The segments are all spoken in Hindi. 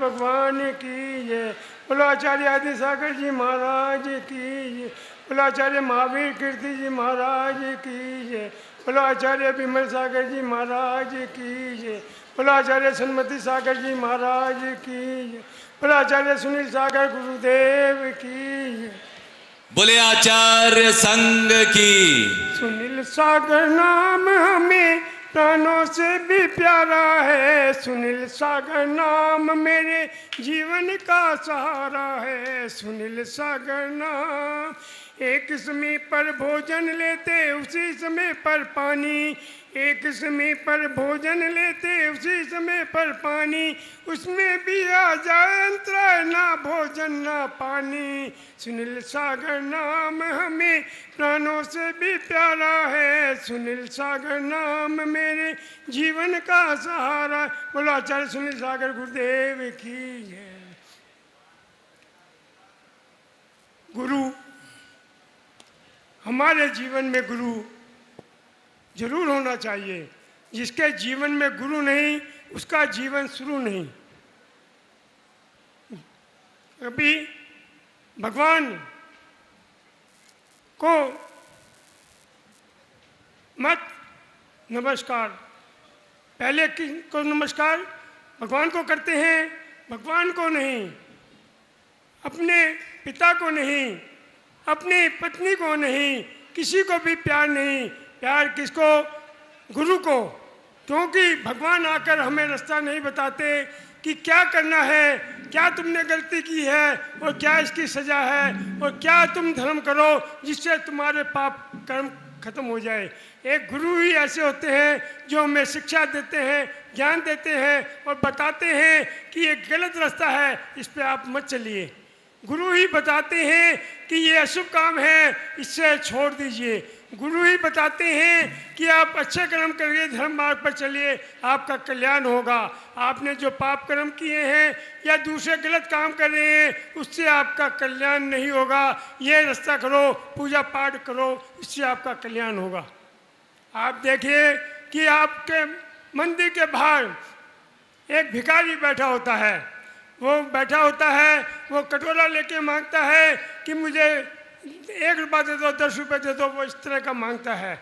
भगवान की जय। बोलो आचार्य आदि सागर जी महाराज की जय। बोलो आचार्य महावीर कीर्ति जी महाराज की जय। बोलो आचार्य विमल सागर जी महाराज की जय। बोलो आचार्य सन्मति सागर जी महाराज की जय। बोलो आचार्य सुनील सागर गुरुदेव की जय। बोले आचार्य संघ की। सुनील सागर नाम हमें प्राणों से भी प्यारा है। सुनील सागर नाम मेरे जीवन का सहारा है। सुनील सागर नाम एक समय पर भोजन लेते उसी समय पर पानी। एक समय पर भोजन लेते उसी समय पर पानी। उसमें भी आ जाए अंतराय ना भोजन ना पानी। सुनील सागर नाम हमें प्राणों से भी प्यारा है। सुनील सागर नाम मेरे जीवन का सहारा। बोलो आचार्य सुनील सागर गुरुदेव की जय। गुरु, हमारे जीवन में गुरु जरूर होना चाहिए। जिसके जीवन में गुरु नहीं उसका जीवन शुरू नहीं। कभी भगवान को मत नमस्कार, पहले को नमस्कार भगवान को करते हैं, भगवान को नहीं, अपने पिता को नहीं, अपनी पत्नी को नहीं, किसी को भी प्यार नहीं। प्यार किसको? गुरु को। क्योंकि भगवान आकर हमें रास्ता नहीं बताते कि क्या करना है, क्या तुमने गलती की है और क्या इसकी सज़ा है और क्या तुम धर्म करो जिससे तुम्हारे पाप कर्म खत्म हो जाए। एक गुरु ही ऐसे होते हैं जो हमें शिक्षा देते हैं, ज्ञान देते हैं और बताते हैं कि ये गलत रास्ता है, इस पे आप मत चलिए। गुरु ही बताते हैं कि ये अशुभ काम है, इससे छोड़ दीजिए। गुरु ही बताते हैं कि आप अच्छे कर्म करिए, धर्म मार्ग पर चलिए, आपका कल्याण होगा। आपने जो पाप कर्म किए हैं या दूसरे गलत काम कर रहे हैं उससे आपका कल्याण नहीं होगा। ये रास्ता करो, पूजा पाठ करो, इससे आपका कल्याण होगा। आप देखिए कि आपके मंदिर के बाहर एक भिखारी बैठा होता है। वो बैठा होता है, वो कटोरा लेके मांगता है कि मुझे 1 रुपया दे दो, 10 रुपये दे दो, वो इस तरह का मांगता है।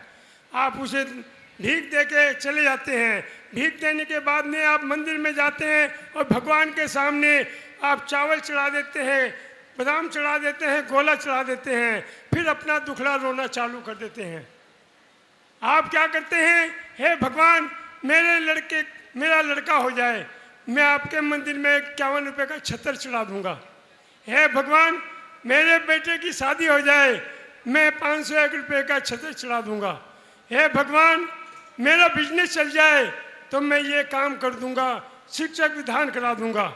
आप उसे भीख दे के चले जाते हैं। भीख देने के बाद में आप मंदिर में जाते हैं और भगवान के सामने आप चावल चढ़ा देते हैं, बादाम चढ़ा देते हैं, गोला चढ़ा देते हैं, फिर अपना दुखड़ा रोना चालू कर देते हैं। आप क्या करते हैं? हे भगवान, मेरा लड़का हो जाए, मैं आपके मंदिर में 51 रुपये का छतर चढ़ा दूंगा। हे भगवान, मेरे बेटे की शादी हो जाए, मैं 501 रुपये का छतर चढ़ा दूंगा। हे भगवान, मेरा बिजनेस चल जाए तो मैं ये काम कर दूंगा, शिक्षक विधान करा दूंगा।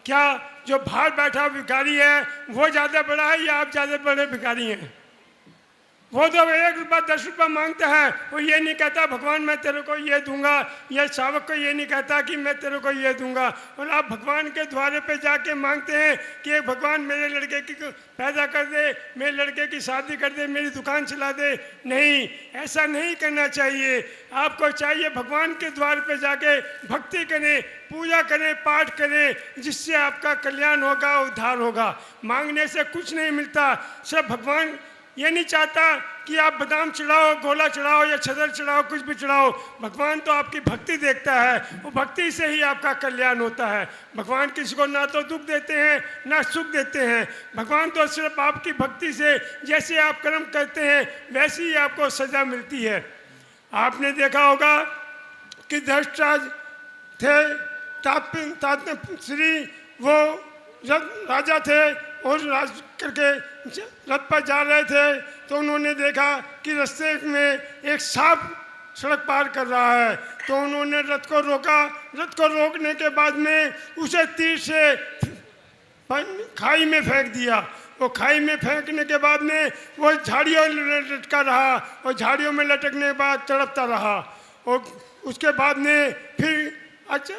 क्या जो बाहर बैठा भिखारी है वो ज़्यादा बड़ा है या आप ज़्यादा बड़े भिखारी हैं? वो तो 1 रुपया 10 रुपया मांगता है, वो ये नहीं कहता भगवान मैं तेरे को ये दूंगा, या शावक को ये नहीं कहता कि मैं तेरे को ये दूंगा। और आप भगवान के द्वारे पे जाके मांगते हैं कि भगवान मेरे लड़के की पैदा कर दे, मेरे लड़के की शादी कर दे, मेरी दुकान चला दे। नहीं, ऐसा नहीं करना चाहिए। आपको चाहिए भगवान के द्वार पे जाके भक्ति करें, पूजा करें, पाठ करें, जिससे आपका कल्याण होगा, उद्धार होगा। मांगने से कुछ नहीं मिलता। सब भगवान ये नहीं चाहता कि आप बादाम चढ़ाओ, गोला चढ़ाओ या छतर चढ़ाओ, कुछ भी चढ़ाओ। भगवान तो आपकी भक्ति देखता है, वो भक्ति से ही आपका कल्याण होता है। भगवान किसी को ना तो दुख देते हैं ना सुख देते हैं। भगवान तो सिर्फ आपकी भक्ति से, जैसे आप कर्म करते हैं वैसी ही आपको सजा मिलती है। आपने देखा होगा कि धर्मराज थे, श्री वो राजा थे और राज करके रथ पर जा रहे थे तो उन्होंने देखा कि रास्ते में एक सांप सड़क पार कर रहा है। तो उन्होंने रथ को रोका। रथ को रोकने के बाद में उसे तीर से खाई में फेंक दिया। वो खाई में फेंकने के बाद में वो झाड़ियों लटका रहा और झाड़ियों में लटकने के बाद तड़पता रहा। और उसके बाद में फिर अच्छा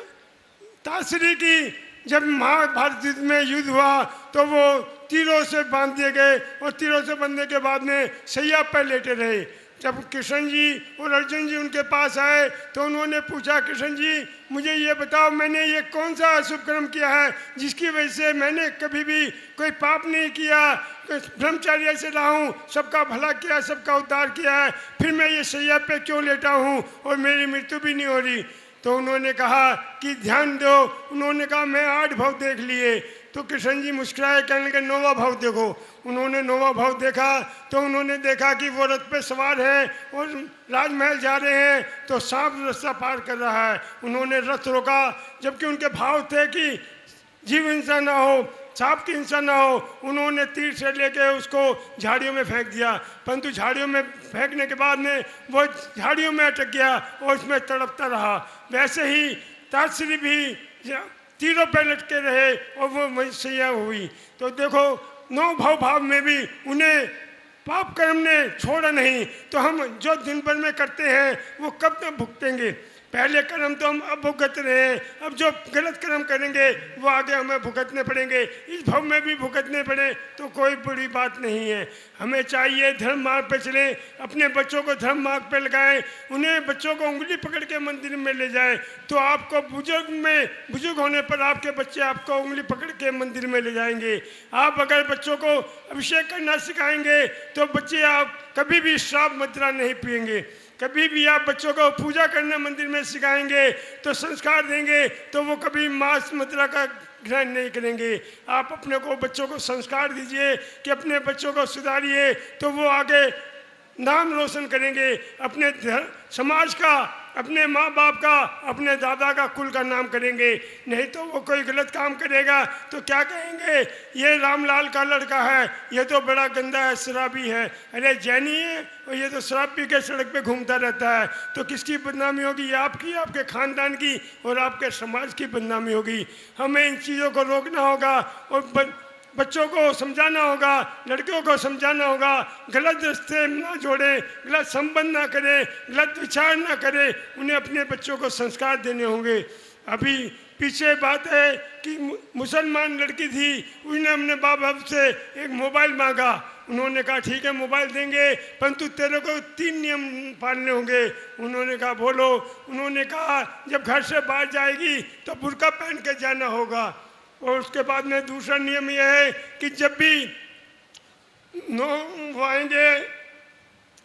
तासरी की जब महाभारत युद्ध में युद्ध हुआ तो वो तीरों से बांध दिए गए और तीरों से बांधने के बाद में सैया पर लेटे रहे। जब कृष्ण जी और अर्जुन जी उनके पास आए तो उन्होंने पूछा, कृष्ण जी मुझे ये बताओ, मैंने ये कौन सा अशुभ कर्म किया है जिसकी वजह से मैंने कभी भी कोई पाप नहीं किया, ब्रह्मचर्य से रहा हूँ, सबका भला किया, सबका उद्धार किया है, फिर मैं ये शैया पे क्यों लेटा हूँ और मेरी मृत्यु भी नहीं हो रही। तो उन्होंने कहा कि ध्यान दो। उन्होंने कहा मैं 8 भाव देख लिए। तो कृष्ण जी मुस्कुराए, कहने लगे 9वां भाव देखो। उन्होंने 9वां भाव देखा तो उन्होंने देखा कि वो रथ पे सवार है और राजमहल जा रहे हैं, तो सांप रास्ता पार कर रहा है। उन्होंने रथ रोका, जबकि उनके भाव थे कि जीव हिंसा ना हो, सांप की हिंसा ना हो। उन्होंने तीर से लेके उसको झाड़ियों में फेंक दिया, परंतु झाड़ियों में फेंकने के बाद में वो झाड़ियों में अटक गया और उसमें तड़पता रहा। वैसे ही तारश्री भी तीरों पे लटके रहे और वो सैया हुई। तो देखो 9 भाव में भी उन्हें पाप कर्म ने छोड़ा नहीं। तो हम जो दिन भर में करते हैं वो कब तक भुगतेंगे? पहले कर्म तो हम अब भुगत रहे हैं, अब जो गलत कर्म करेंगे वो आगे हमें भुगतने पड़ेंगे। इस भाव में भी भुगतने पड़े तो कोई बड़ी बात नहीं है। हमें चाहिए धर्म मार्ग पे चलें, अपने बच्चों को धर्म मार्ग पे लगाएं, उन्हें बच्चों को उंगली पकड़ के मंदिर में ले जाएं। तो आपको बुजुर्ग होने पर आपके बच्चे आपको उंगली पकड़ के मंदिर में ले जाएंगे। आप अगर बच्चों को अभिषेक करना सिखाएंगे तो बच्चे आप कभी भी श्राप मदिरा नहीं पिएंगे। कभी भी आप बच्चों को पूजा करने मंदिर में सिखाएंगे तो संस्कार देंगे तो वो कभी मांस मदिरा का ग्रहण नहीं करेंगे। आप अपने को बच्चों को संस्कार दीजिए कि अपने बच्चों को सुधारिए, तो वो आगे नाम रोशन करेंगे, अपने समाज का, अपने माँ बाप का, अपने दादा का, कुल का नाम करेंगे। नहीं तो वो कोई गलत काम करेगा तो क्या कहेंगे, ये रामलाल का लड़का है, ये तो बड़ा गंदा है, शराबी है। अरे जैनी है और ये तो शराब पी के सड़क पे घूमता रहता है। तो किसकी बदनामी होगी? ये आपकी, आपके ख़ानदान की और आपके समाज की बदनामी होगी। हमें इन चीज़ों को रोकना होगा और बच्चों को समझाना होगा, लड़कियों को समझाना होगा, गलत रास्ते ना जोड़ें, गलत संबंध ना करें, गलत विचार ना करें। उन्हें अपने बच्चों को संस्कार देने होंगे। अभी पीछे बात है कि मुसलमान लड़की थी, उसने अपने बाप से एक मोबाइल मांगा। उन्होंने कहा ठीक है मोबाइल देंगे, परंतु तेरे को 3 नियम पालने होंगे। उन्होंने कहा बोलो। उन्होंने कहा जब घर से बाहर जाएगी तो बुर्का पहन के जाना होगा, और उसके बाद में दूसरा नियम यह है कि जब भी वो आएंगे,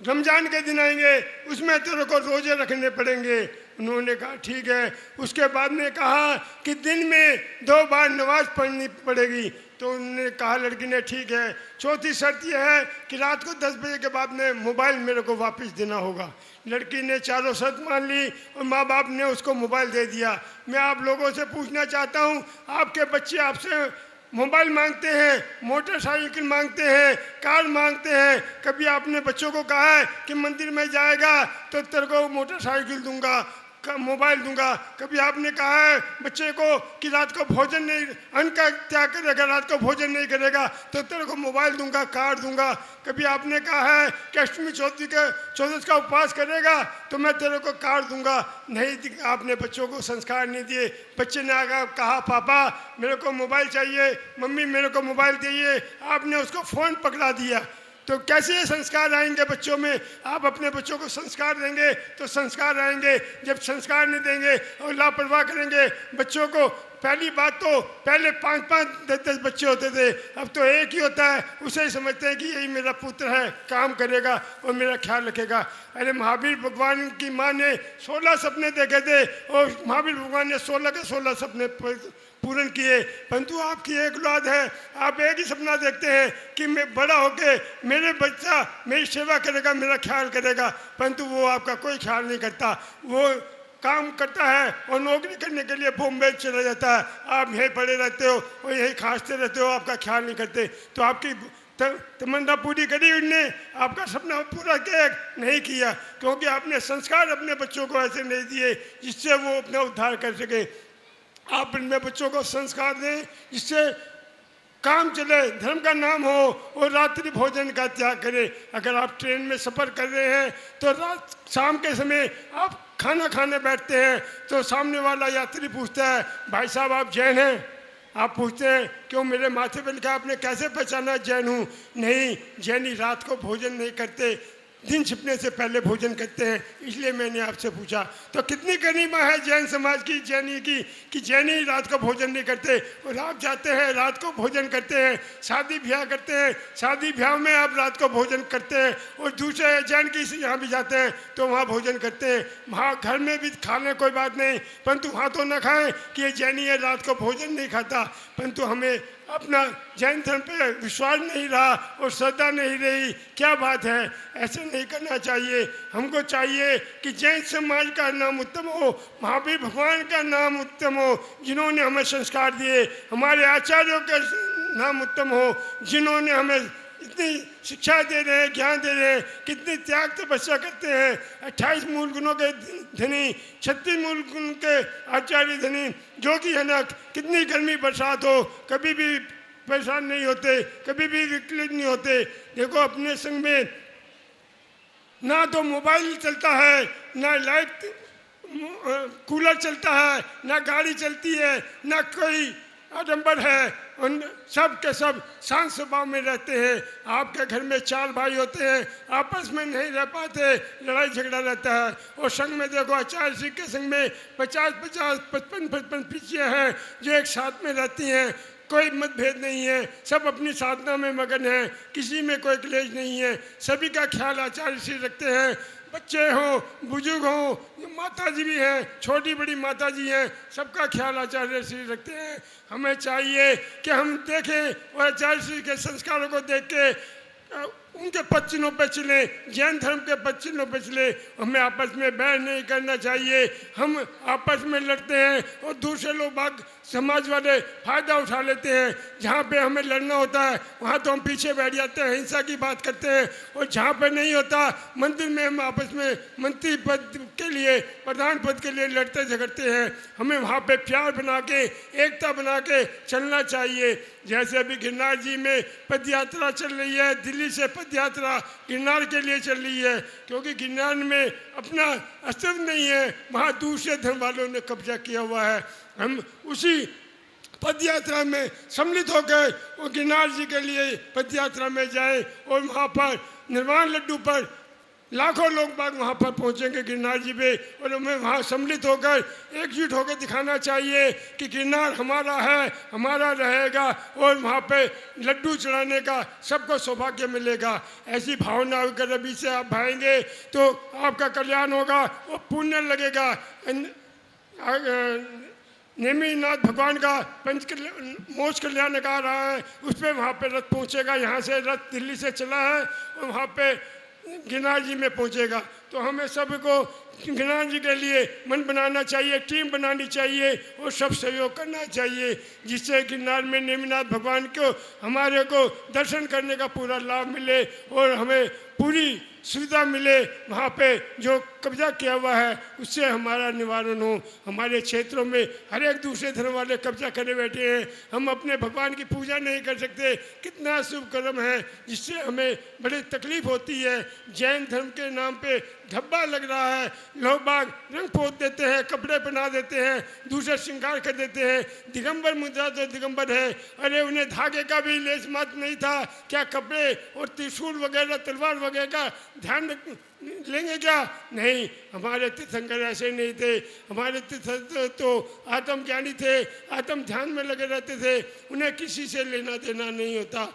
रमजान के दिन आएंगे, उसमें तेरे को रोजे रखने पड़ेंगे। उन्होंने कहा ठीक है। उसके बाद में कहा कि दिन में 2 बार नमाज पढ़नी पड़ेगी। तो उन्होंने कहा, लड़की ने ठीक है। चौथी शर्त यह है कि रात को 10 बजे के बाद में मोबाइल मेरे को वापस देना होगा। लड़की ने चारों शर्त मान ली और माँ बाप ने उसको मोबाइल दे दिया। मैं आप लोगों से पूछना चाहता हूँ, आपके बच्चे आपसे मोबाइल मांगते हैं, मोटरसाइकिल मांगते हैं, कार मांगते हैं, कभी आपने बच्चों को कहा है कि मंदिर में जाएगा तो तेरे को मोटरसाइकिल दूंगा, मोबाइल दूंगा? कभी आपने कहा है बच्चे को कि रात को भोजन नहीं, अन्न का त्याग करेगा, रात को भोजन नहीं करेगा तो तेरे को मोबाइल दूंगा, कार दूंगा? कभी आपने कहा है कि अष्टमी चौदस का उपवास करेगा तो मैं तेरे को कार दूंगा? नहीं, आपने बच्चों को संस्कार नहीं दिए। बच्चे ने आकर कहा पापा मेरे को मोबाइल चाहिए, मम्मी मेरे को मोबाइल चाहिए, आपने उसको फ़ोन पकड़ा दिया। तो कैसे ये संस्कार आएंगे बच्चों में? आप अपने बच्चों को संस्कार देंगे तो संस्कार आएंगे। जब संस्कार नहीं देंगे और लापरवाह करेंगे बच्चों को, पहली बात तो पहले 5-5, 10-10 बच्चे होते थे, अब तो एक ही होता है। उसे ही समझते हैं कि यही मेरा पुत्र है, काम करेगा और मेरा ख्याल रखेगा। अरे महावीर भगवान की माँ ने 16 सपने देखे थे और महावीर भगवान ने 16 के 16 सपने पूर्ण किए, परंतु आपकी एक औलाद है, आप एक ही सपना देखते हैं कि मैं बड़ा होके मेरे बच्चा मेरी सेवा करेगा, मेरा ख्याल करेगा, परंतु वो आपका कोई ख्याल नहीं करता। वो काम करता है और नौकरी करने के लिए बॉम्बे चला जाता है, आप यहीं पड़े रहते हो और यहीं खांसते रहते हो, आपका ख्याल नहीं करते। तो आपकी तमन्ना पूरी करी उनने, आपका सपना पूरा किया नहीं किया, क्योंकि आपने संस्कार अपने बच्चों को ऐसे नहीं दिए जिससे वो अपना उद्धार कर सके। आप इनमें बच्चों को संस्कार दें जिससे काम चले, धर्म का नाम हो और रात्रि भोजन का त्याग करें। अगर आप ट्रेन में सफ़र कर रहे हैं तो रात शाम के समय आप खाना खाने बैठते हैं तो सामने वाला यात्री पूछता है भाई साहब आप जैन हैं? आप पूछते हैं क्यों, मेरे माथे पर लिखा, आपने कैसे पहचाना जैन हूँ? नहीं, जैनी रात को भोजन नहीं करते, दिन छिपने से पहले भोजन करते हैं, इसलिए मैंने आपसे पूछा। तो कितनी गरिमा है जैन समाज की, जैनी की, कि जैनी रात को भोजन नहीं करते और आप जाते हैं रात को भोजन करते हैं, शादी ब्याह करते हैं, शादी ब्याह में आप रात को भोजन करते हैं, और दूसरे जैन की यहाँ भी जाते हैं तो वहाँ भोजन करते हैं। वहाँ घर में भी खा लें कोई बात नहीं, परंतु वहाँ तो न खाएं कि ये जैनी है रात को भोजन नहीं खाता। परंतु हमें अपना जैन धर्म पे विश्वास नहीं रहा और श्रद्धा नहीं रही, क्या बात है, ऐसे नहीं करना चाहिए। हमको चाहिए कि जैन समाज का नाम उत्तम हो, महावीर भगवान का नाम उत्तम हो जिन्होंने हमें संस्कार दिए, हमारे आचार्यों का नाम उत्तम हो जिन्होंने हमें इतनी शिक्षा दे रहे हैं, ज्ञान दे रहे हैं, कितनी त्याग तपस्या करते हैं। 28 मूल गुणों के धनी, 36 मूल गुण के आचार्य धनी, जो कि है ना, कितनी गर्मी बरसात हो कभी भी परेशान नहीं होते, कभी भी विकलित नहीं होते। देखो अपने संग में ना तो मोबाइल चलता है, ना लाइट कूलर चलता है, ना गाड़ी चलती है, ना कोई आडंबर है, उन सब के सब शांत स्वभाव में रहते हैं। आपके घर में 4 भाई होते हैं, आपस में नहीं रह पाते, लड़ाई झगड़ा रहता है। और संग में देखो आचार्य श्री के संग में 50-50, 55-55 पीछे हैं जो एक साथ में रहती हैं, कोई मतभेद नहीं है, सब अपनी साधना में मगन है, किसी में कोई क्लेश नहीं है, सभी का ख्याल आचार्य श्री रखते हैं। बच्चे हों, बुजुर्ग हों, माता जी भी हैं, छोटी बड़ी माता जी हैं, सबका ख्याल आचार्य श्री रखते हैं। हमें चाहिए कि हम देखें और आचार्य श्री के संस्कारों को देख के उनके पद चिन्हों पर चले, जैन धर्म के पद चिन्हों पर चले। हमें आपस में बैर नहीं करना चाहिए। हम आपस में लड़ते हैं और दूसरे लोग बाग समाज वाले फ़ायदा उठा लेते हैं। जहाँ पे हमें लड़ना होता है वहाँ तो हम पीछे बैठ जाते हैं, हिंसा की बात करते हैं, और जहाँ पे नहीं होता मंदिर में हम आपस में मंत्री पद के लिए, प्रधान पद के लिए लड़ते झगड़ते हैं। हमें वहाँ पे प्यार बना के, एकता बना के चलना चाहिए। जैसे अभी गिरनार जी में पद यात्रा चल रही है, दिल्ली से पद यात्रा गिरनार के लिए चल रही है, क्योंकि गिरनार में अपना अस्तित्व नहीं है, वहाँ दूसरे धर्म वालों ने कब्जा किया हुआ है। हम उसी पद यात्रा में सम्मिलित होकर और गिरनार जी के लिए पद यात्रा में जाएं, और वहाँ पर निर्वाण लड्डू पर लाखों लोग बाग वहाँ पर पहुँचेंगे गिरनार जी पे, और हमें वहाँ सम्मिलित होकर एकजुट होकर दिखाना चाहिए कि गिरनार हमारा है, हमारा रहेगा, और वहाँ पे लड्डू चढ़ाने का सबको सौभाग्य मिलेगा। ऐसी भावना अगर अभी से आप भाएंगे तो आपका कल्याण होगा और पुण्य लगेगा। नेमिनाथ भगवान का मोक्ष कल्याणकार है, उस पर वहाँ पे रथ पहुँचेगा। यहाँ से रथ दिल्ली से चला है और वहाँ पे गिरनार जी में पहुँचेगा। तो हमें सबको गिरनार जी के लिए मन बनाना चाहिए, टीम बनानी चाहिए और सब सहयोग करना चाहिए, जिससे गिरनार में नेमिनाथ भगवान को हमारे को दर्शन करने का पूरा लाभ मिले और हमें पूरी सुविधा मिले। वहाँ पे जो कब्जा किया हुआ है उससे हमारा निवारण हो। हमारे क्षेत्रों में हर एक दूसरे धर्म वाले कब्जा करे बैठे हैं, हम अपने भगवान की पूजा नहीं कर सकते। कितना शुभ कर्म है जिससे हमें बड़ी तकलीफ होती है। जैन धर्म के नाम पे धब्बा लग रहा है, लोग बाग रंग पोत देते हैं, कपड़े बना देते हैं, दूसरे श्रृंगार कर देते हैं। दिगंबर मुद्रा तो दिगंबर है, अरे उन्हें धागे का भी लेस मात नहीं था, क्या कपड़े और त्रिशूल वगैरह तलवार वगैरह का ध्यान लेंगे क्या? नहीं, हमारे तीर्थंकर ऐसे नहीं थे। हमारे तीर्थंकर तो आत्मज्ञानी थे, आत्म ध्यान में लगे रहते थे, उन्हें किसी से लेना देना नहीं होता।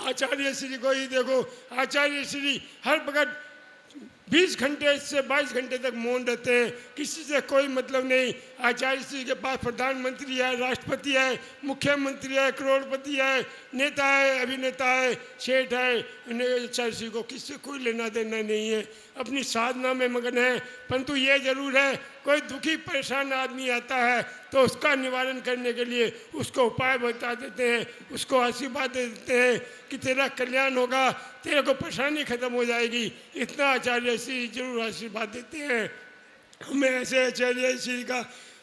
आचार्य श्री को ही देखो, आचार्य श्री हर वक्त 20 घंटे से 22 घंटे तक मौन रहते हैं, किसी से कोई मतलब नहीं। आचार्य श्री के पास प्रधानमंत्री है, राष्ट्रपति है, मुख्यमंत्री है, करोड़पति है, नेता है, अभिनेता है, सेठ है, उन्हें आचार्य श्री को किसी से कोई लेना देना नहीं है, अपनी साधना में मगन है। परंतु ये जरूर है, कोई दुखी परेशान आदमी आता है तो उसका निवारण करने के लिए उसको उपाय बता देते हैं, उसको आशीर्वाद दे देते हैं कि तेरा कल्याण होगा, तेरे को परेशानी खत्म हो जाएगी। इतना आचार्य श्री जरूर आशीर्वाद देते हैं। हमें ऐसे आचार्य श्री का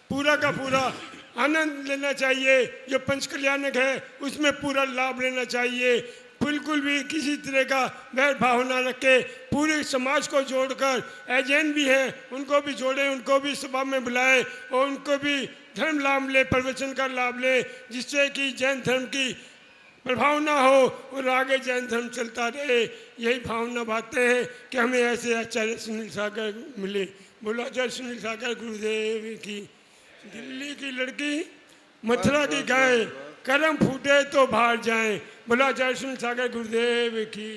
पूरा आनंद लेना चाहिए। जो पंच कल्याणक है उसमें पूरा लाभ लेना चाहिए। बिल्कुल भी किसी तरह का वैर भावना रखे, पूरे समाज को जोड़कर, एजेंट भी हैं उनको भी जोड़ें, उनको भी सभा में बुलाएं और उनको भी धर्म लाभ ले, प्रवचन का लाभ ले, जिससे कि जैन धर्म की प्रभाव ना हो और आगे जैन धर्म चलता रहे, यही भावना बातें हैं कि हमें ऐसे आचार्य सुनील सागर मिले। बोलो आचार्य सुनील सागर गुरुदेव की। दिल्ली की लड़की मथुरा की गाय, कर्म फूटे तो बाहर जाए। बोलो आचार्य सुनील सागर गुरुदेव की।